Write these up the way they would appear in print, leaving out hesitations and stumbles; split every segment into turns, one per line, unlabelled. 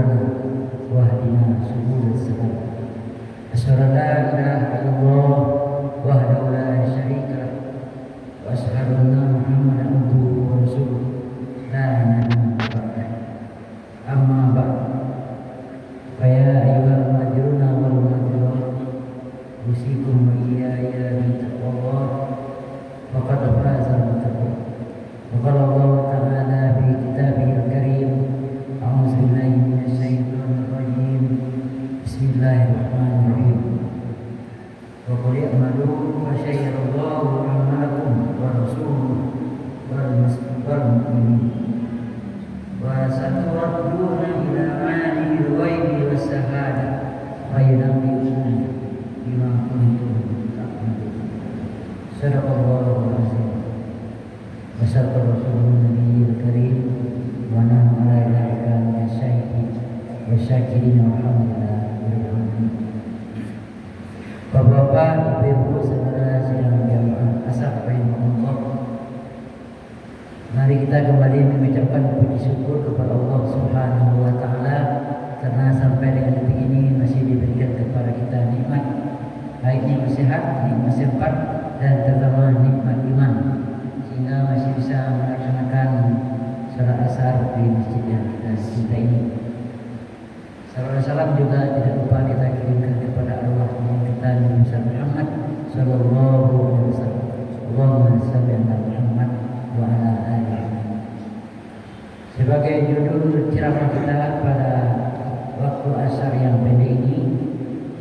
أمورنا واهدنا سبل السلام. أشهد أن لا إله إلا الله وحده لا شريك له وأشهد أن محمدا عبده ورسوله لا نبي بعده. أما بعد فيا أيها المهاجرون والمهاجرات أوصيكم وإياي بتقوى الله فقد فاز المتقون. وقال الله تعالى في كتابه الكريم: أعوذ بالله من الشيطان الرجيم بسم الله الرحمن الرحيم. وقل اعملوا فسيرى الله أعمالكم ورسوله والمؤمنين وستردون إلى عالم الغيب والشهادة فينبئكم بما كنتم تعملون. صدق الله العظيم وصدق رسوله النبي الكريم ونحن على ذلك من الشاهدين والشاكرين والحمد لله رب العالمين. Bapak-bapak, ibu-ibu, saudara sidang jamaah asal rahimahullah, mari kita kembali mengucapkan puji syukur kepada Allah Subhanahu wa taala karena sampai dengan detik ini masih diberikan kepada kita nikmat, baik nikmat sehat, nikmat sempat, dan terutama nikmat iman, sehingga masih bisa melaksanakan salat asar di masjid yang kita cintai ini. Salam salam juga tidak lupa kita kirimkan kepada arwah kita Nabi Muhammad sallallahu alaihi wasallam. Allahumma shalli ala Muhammad wa ala alihi. Sebagai judul ceramah kita pada waktu asar yang pendek ini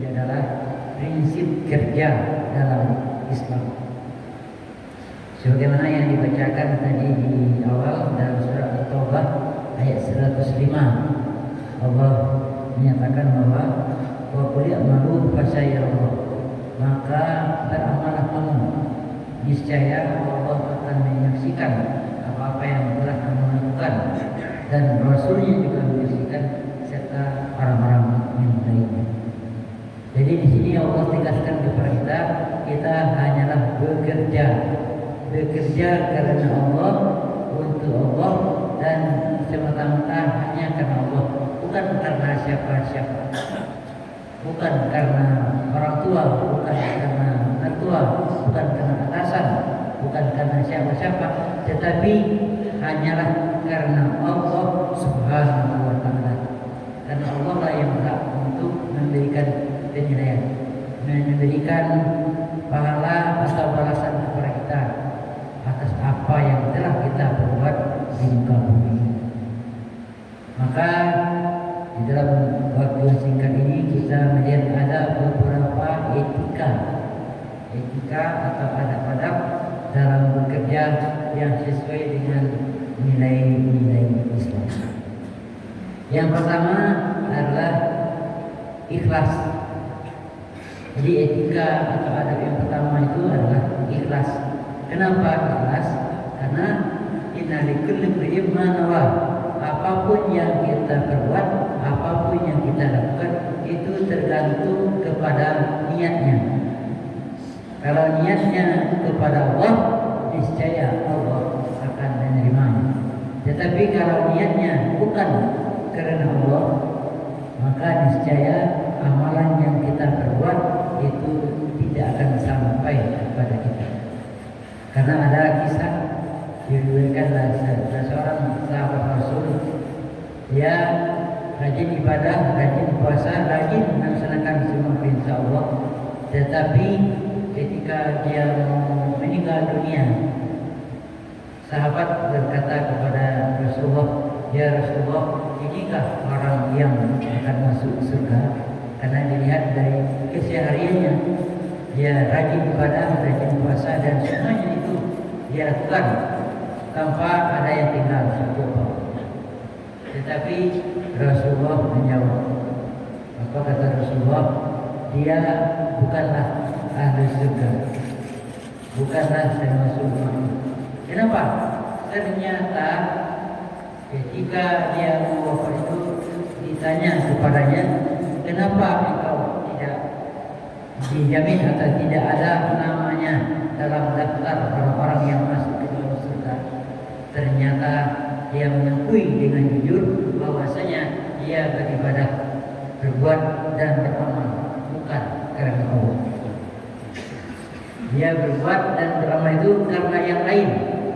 adalah prinsip kerja dalam Islam. Sebagaimana yang dibacakan tadi di awal dalam surat At-Taubah ayat 105, Allah menyatakan bahwa wa qul i'malu fasayarallah, maka beramallah kamu, niscaya Allah akan menyaksikan apa-apa yang telah kamu lakukan, dan Rasulnya juga menyaksikan serta orang-orang mukmin lainnya. Jadi di sini Allah tegaskan kepada kita hanyalah bekerja karena Allah, untuk Allah, dan semata-mata hanya karena Allah, bukan karena siapa-siapa, bukan karena orang tua, bukan karena mertua, bukan karena atasan, bukan karena siapa-siapa, tetapi hanyalah karena Allah Subhanahu wa taala. Karena Allah lah yang berhak untuk memberikan penilaian, memberikan pahala atau balasan kepada kita atas apa yang telah kita perbuat di muka bumi. Maka di dalam waktu yang singkat ini kita melihat ada beberapa etika atau adab-adab dalam bekerja yang sesuai dengan nilai-nilai Islam. Yang pertama adalah ikhlas. Jadi etika atau adab yang pertama itu adalah ikhlas. Kenapa ikhlas? Karena inna likulli imrin ma nawa. Apapun yang kita perbuat, apapun yang kita lakukan, itu tergantung kepada niatnya. Kalau niatnya kepada Allah, niscaya Allah akan menerimanya. Tetapi kalau niatnya bukan karena Allah, maka niscaya amalan yang kita perbuat itu tidak akan sampai kepada kita. Karena ada kisah diriwayatkan seorang sahabat Rasul, dia rajin ibadah, rajin puasa, rajin melaksanakan semua perintah Allah, tetapi ketika dia mau meninggal dunia, sahabat berkata kepada Rasulullah, "Ya Rasulullah, inikah orang yang akan masuk surga?" Karena dilihat dari kesehariannya, dia rajin ibadah, rajin puasa, dan semuanya itu dia lakukan tanpa ada yang tinggal satu pun. Tetapi Rasulullah menjawab, apa kata Rasulullah? Dia bukanlah ahli surga, bukanlah termasuk makhluk. Kenapa? Ternyata ketika dia mau wafat itu ditanya kepadanya, kenapa engkau tidak dijamin atau tidak ada namanya dalam daftar orang-orang yang masuk ke dalam surga? Ternyata dia mengakui dengan jujur bahwasanya dia dia beribadah, berbuat dan beramal bukan karena Allah. Dia berbuat dan beramal itu karena yang lain,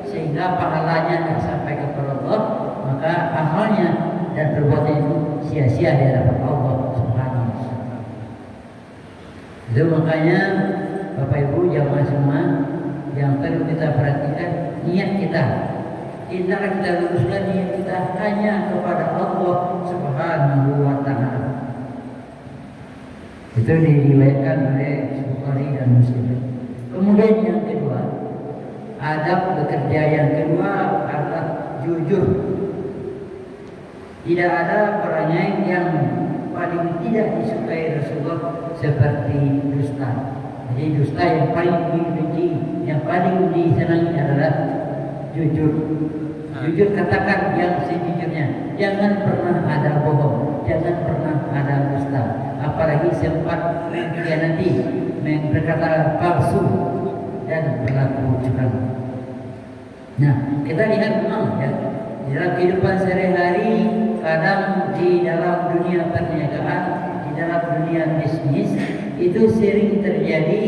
sehingga pahalanya tidak sampai kepada Allah, maka amalnya dan perbuatannya itu sia-sia di hadapan Allah Subhanahu wa taala. Itu makanya Bapak Ibu jamaah semua yang perlu kita perhatikan niat kita. Hendaklah kita luruskan niat kita hanya kepada Allah Subhanahu wa taala. Itu diriwayatkan oleh Bukhari dan Muslim. Kemudian yang kedua, adab bekerja yang kedua adalah jujur. Tidak ada perangai yang paling tidak disukai Rasulullah seperti dusta. Jadi dusta yang paling dibenci, yang paling disenangi adalah jujur. Jujur katakan yang sejujurnya. Jangan pernah ada bohong, jangan pernah ada dusta. Apalagi sempat mengkhianati, berkata palsu dan berlaku curang. Nah, kita lihat memang ya, dalam kehidupan sehari-hari, kadang di dalam dunia perniagaan, di dalam dunia bisnis, itu sering terjadi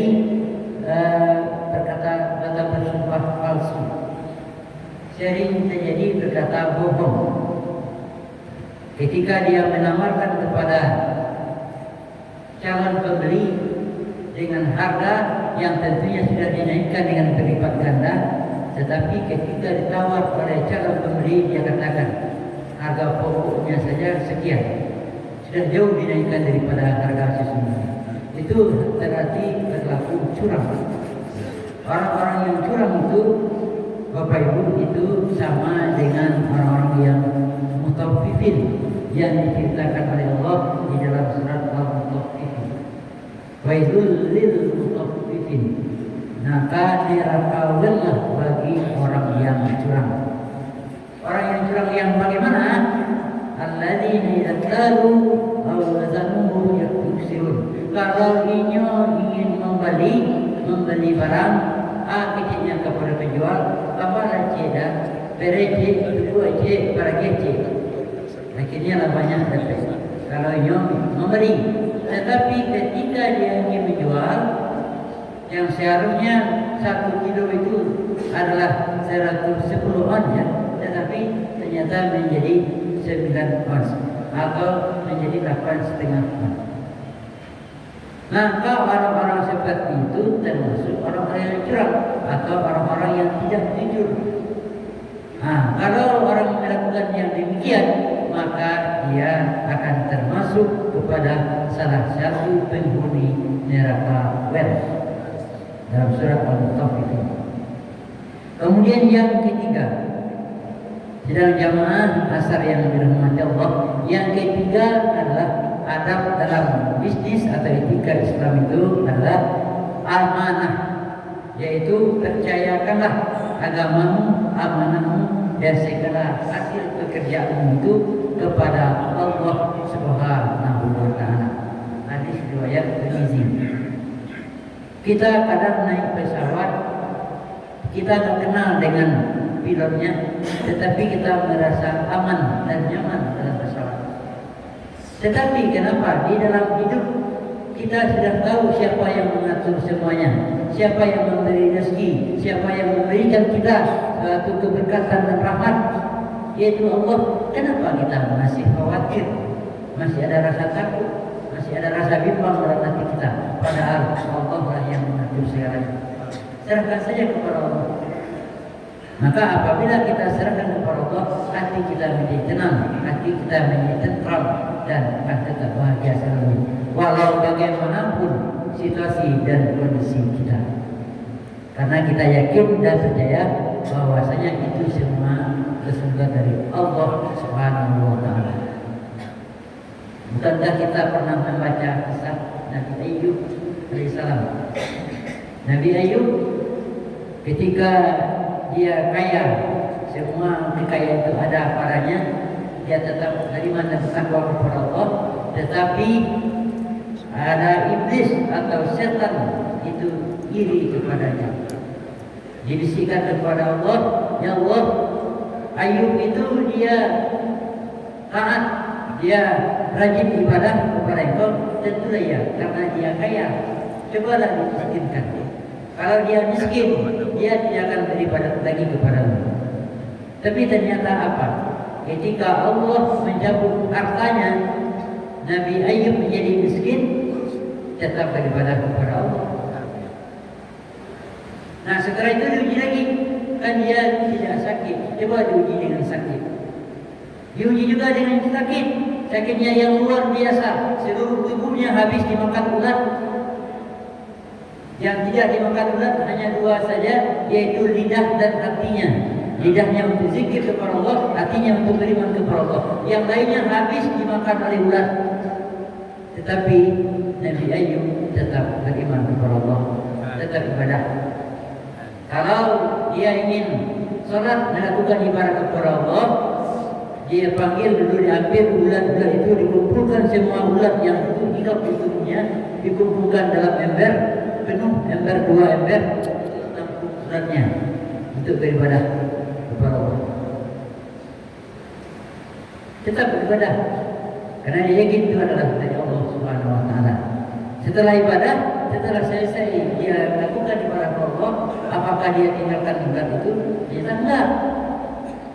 berkata bersumpah palsu, sering terjadi berkata bohong. Ketika dia menawarkan kepada calon pembeli dengan harga yang tentunya sudah dinaikkan dengan berlipat ganda, tetapi ketika ditawar oleh calon pembeli, dia katakan harga pokoknya saja sekian, sudah jauh dinaikkan daripada harga sesungguhnya. Itu berarti berlaku curang. Orang-orang yang curang itu, Bapak Ibu, itu sama dengan orang-orang yang mutaffifin yang diceritakan oleh Allah di dalam surat Al-Mutaffifin. Wailul lil mutaffifin. Maka neraka bagi orang yang curang. Orang yang curang yang bagaimana? Alladzina idza qalu aw wazanu yaksirun. Kalau ingin membeli barang, kecilnya kepada penjual, apa ceda, berece, kedua c, para gece. Akhirnya lah banyak dapat. Kalau ingin membeli, tetapi ketika dia ingin menjual, yang seharusnya 1 kilo itu adalah 110 ons ya, tetapi ternyata menjadi 9 ons atau menjadi 8,5 ons. Maka orang-orang seperti itu termasuk orang-orang yang curang atau orang-orang yang tidak jujur. Kalau orang melakukan yang demikian, maka dia akan termasuk kepada salah satu penghuni neraka dalam surat Al-Mutaffifin. Kemudian yang ketiga, sedang jamaah asar yang dirahmati Allah, yang ketiga adalah adab dalam bisnis atau etika Islam itu adalah amanah, yaitu percayakanlah agamamu, amanahmu dan segala hasil pekerjaanmu itu kepada Allah Subhanahu wa taala. Hadis riwayat Tirmizi. Kita kadang naik pesawat, kita tak kenal dengan pilotnya, tetapi kita merasa aman dan nyaman dalam pesawat. Tetapi kenapa di dalam hidup kita sudah tahu siapa yang mengatur semuanya, siapa yang memberi rezeki, siapa yang memberikan kita suatu keberkatan dan rahmat, yaitu Allah. Kenapa kita masih khawatir, masih ada rasa takut, masih ada rasa bimbang dalam hati kita? Padahal Allah lah yang mengatur segalanya. Serahkan saja kepada Allah. Maka apabila kita serahkan kepada Allah, hati kita menjadi tenang, hati kita menjadi tentram, dan akan tetap bahagia selalu, walau bagaimanapun situasi dan kondisi kita. Karena kita yakin dan percaya bahwasanya itu semua sesungguhnya dari Allah Subhanahu wa taala. Bukankah kita pernah membaca kisah Nabi Ayub alaihissalam? Nabi Ayub ketika dia kaya, semua kekayaan itu ada padanya, dia tetap menerima dan bertakwa kepada Allah. Tetapi ada iblis atau setan itu iri kepadanya. Dibisikkan kepada Allah, ya Allah, Ayub itu dia taat dia rajin ibadah kepada engkau, tentulah ya, karena dia kaya. Cobalah dimiskinkan. Kalau dia miskin, dia tidak akan beribadah lagi kepadamu. Tapi ternyata apa? Ketika Allah mencabut hartanya, Nabi Ayub menjadi miskin, tetap beribadah kepada Allah. Nah setelah itu diuji lagi, kan dia tidak sakit. Coba diuji dengan sakit. Diuji juga dengan sakit. Sakitnya yang luar biasa, seluruh tubuhnya habis dimakan ulat. Yang tidak dimakan ulat hanya dua saja, yaitu lidah dan hatinya. Lidahnya untuk zikir kepada Allah, hatinya untuk beriman kepada Allah. Yang lainnya habis dimakan oleh ulat. Tetapi Nabi Ayub tetap beriman kepada Allah, tetap ibadah. Kalau dia ingin sholat melakukan ibadah kepada Allah, dia panggil dulu, diambil ulat-ulat itu, dikumpulkan semua ulat yang hidup di tubuhnya, dikumpulkan dalam ember penuh, ember 2 ember, tampuk ulatnya untuk beribadah kepada Allah. Tetap beribadah karena dia yakin itu adalah dari Allah Subhanahu wa taala. Setelah ibadah, setelah selesai dia lakukan ibadah kepada Allah, apakah dia tinggalkan ulat itu? Dia tidak.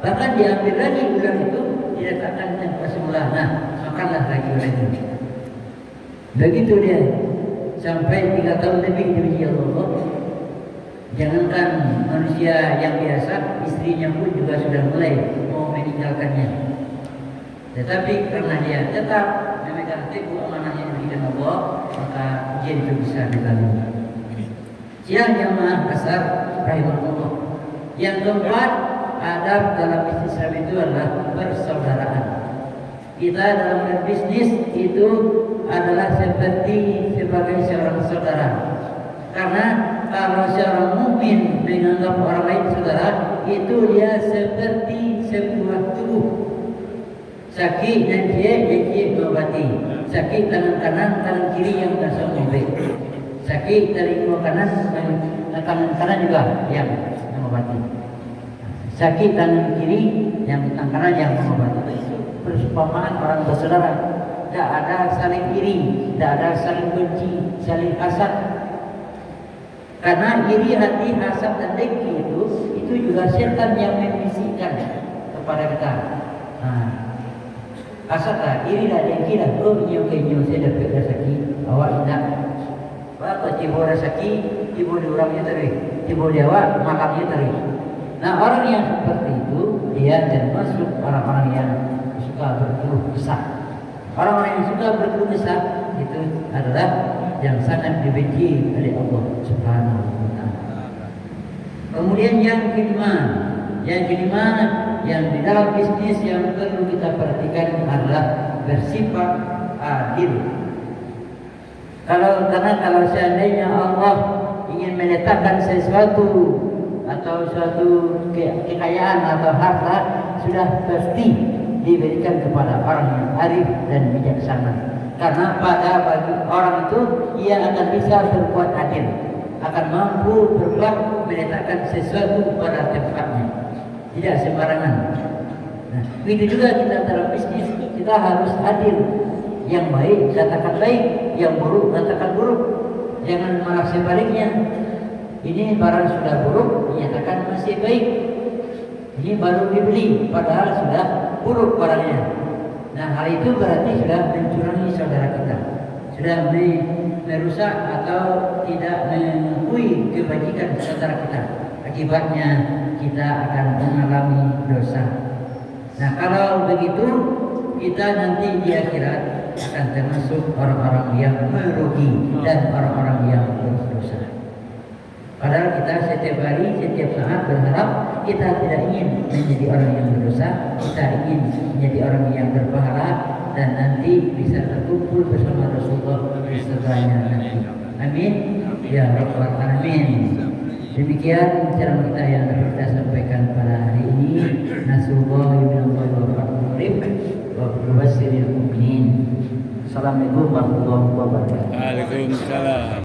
Bahkan diambil lagi ulat itu, diletakkan di tempat semula. Nah, makanlah lagi ulat itu. Begitu dia sampai 3 tahun lebih diuji Allah. Jangankan manusia yang biasa, istrinya pun juga sudah mulai mau meninggalkannya. Tetapi karena dia tetap memegang teguh amanah yang diberikan Allah, maka ujian itu bisa dilalui. Siang jamaah asar rahimahullah. Yang keempat, adab dalam bisnis itu adalah persaudaraan. Kita dalam berbisnis itu adalah seperti sebagai seorang saudara. Karena kalau seorang mukmin menganggap orang lain saudara, itu dia seperti sebuah tubuh. Sakit dan dia mengobati. Sakit tangan kanan, tangan kiri yang langsung memberi. Sakit dari kanan, tangan kanan juga yang mengobati. Sakit tangan kiri, yang tangan kanan yang mengobati. Perumpamaan orang bersaudara. Tidak ada saling iri, tidak ada saling benci, saling hasad. Karena iri hati, hasad dan dengki itu juga setan yang membisikkan kepada kita. Hasad lah, iri lah, dengki lah. Oh inyo saya dapat rezeki, awak tidak. Apa tiba rezeki, tiba di orangnya tadi, tiba di awak makamnya tadi. Nah orang yang seperti itu dia termasuk orang-orang yang suka berkeluh kesah. Orang-orang yang suka berkeluh kesah itu adalah yang sangat dibenci oleh Allah Subhanahu wa taala. Kemudian yang kelima yang di dalam bisnis yang perlu kita perhatikan adalah bersifat adil. Kalau seandainya Allah ingin meletakkan sesuatu atau suatu kekayaan atau harta, sudah pasti diberikan kepada orang yang arif dan bijaksana. Karena bagi orang itu ia akan bisa berbuat adil, akan mampu berbuat meletakkan sesuatu pada tempatnya, tidak sembarangan. Nah, begitu juga kita dalam bisnis, kita harus adil. Yang baik katakan baik, yang buruk katakan buruk. Jangan malah sebaliknya. Ini barang sudah buruk, dinyatakan masih baik. Ini baru dibeli, padahal sudah buruk barangnya. Nah, hal itu berarti sudah mencurangi saudara kita, sudah merusak atau tidak mengakui kebajikan saudara kita. Akibatnya kita akan mengalami dosa. Nah, kalau begitu kita nanti di akhirat akan termasuk orang-orang yang merugi dan orang-orang yang berdosa. Padahal kita setiap hari, setiap saat berharap kita tidak ingin menjadi orang yang berdosa, kita ingin menjadi orang yang berpahala dan nanti bisa terkumpul bersama Rasulullah di surganya nanti. Amin. Ya Rabbal Alamin. Demikian ceramah kita yang dapat kita sampaikan pada hari ini. Nasallallahu minallahi wa barakatuh wa mubashshiril mu'minin. Assalamualaikum warahmatullahi wabarakatuh.
Waalaikumsalam.